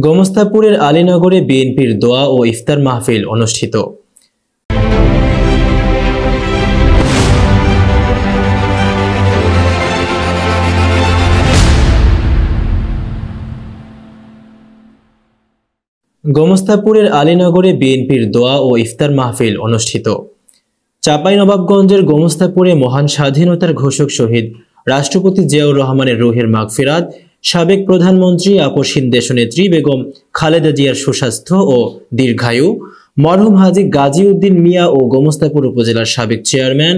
গোমস্তাপুরের আলীনগরে বিএনপির দোয়া ও ইফতার মাহফিল অনুষ্ঠিত। গোমস্তাপুরের আলীনগরে বিএনপির দোয়া ও ইফতার মাহফিল অনুষ্ঠিত। চাঁপাইনবাবগঞ্জের গোমস্তাপুরে মহান স্বাধীনতার ঘোষক শহীদ রাষ্ট্রপতি জিয়াউর রহমানের রুহের মাগফিরাত, সাবেক প্রধানমন্ত্রী আপসহীন দেশনেত্রী বেগম খালেদা জিয়ার সুস্বাস্থ্য ও দীর্ঘায়ু, মরহুম হাজী গাজী উদ্দিন মিয়া ও গোমস্তাপুর উপজেলার সাবেক চেয়ারম্যান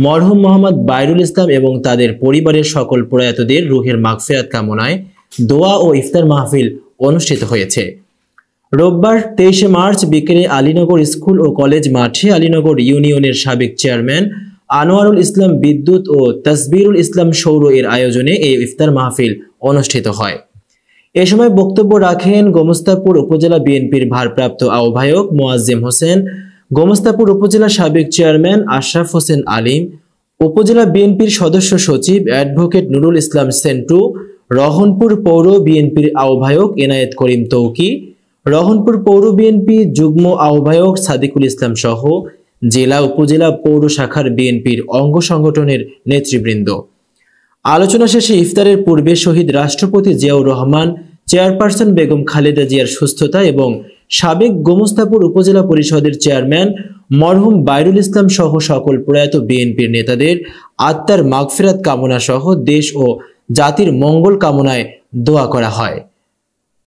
মরহুম মোহাম্মদ বাইরুল ইসলাম এবং তাদের পরিবারের সকল প্রয়াতদের রুহের মাগফিরাত কামনায় দোয়া ও ইফতার মাহফিল অনুষ্ঠিত হয়েছে। রোববার 23 মার্চ বিকেলে আলীনগর স্কুল ও কলেজ মাঠে আলীনগর ইউনিয়নের সাবেক চেয়ারম্যান আনোয়ারুল ইসলাম বিদ্যুৎ ও তাসবিরুল ইসলাম সৌর এর আয়োজনে এই ইফতার মাহফিল অনুষ্ঠিত হয়। এ সময় বক্তব্য রাখেন গোমস্তাপুর উপজেলা বিএনপির ভারপ্রাপ্ত আহ্বায়ক মোয়াজ্জেম হোসেন, গোমস্তাপুর উপজেলা সাবেক চেয়ারম্যান আশরাফ হোসেন আলিম, উপজেলা বিএনপির সদস্য সচিব অ্যাডভোকেট নুরুল ইসলাম সেন্টু, রহনপুর পৌর বিএনপির আহ্বায়ক এনায়েত করিম তৌকি, রহনপুর পৌর বিএনপি যুগ্ম আহ্বায়ক সাদিকুল ইসলাম সহ জেলা উপজেলা পৌর শাখার বিএনপির অঙ্গ সংগঠনের নেতৃবৃন্দ। আলোচনা শেষে ইফতারের পূর্বে শহীদ রাষ্ট্রপতি জিয়াউর রহমান, চেয়ারপারসন বেগম খালেদা জিয়ার সুস্থতা এবং সাবেক গোমস্তাপুর উপজেলা পরিষদের চেয়ারম্যান মরহুম বাইরুল ইসলাম সহ সকল প্রয়াত বিএনপির নেতাদের আত্মার মাগফিরাত কামনা সহ দেশ ও জাতির মঙ্গল কামনায় দোয়া করা হয়।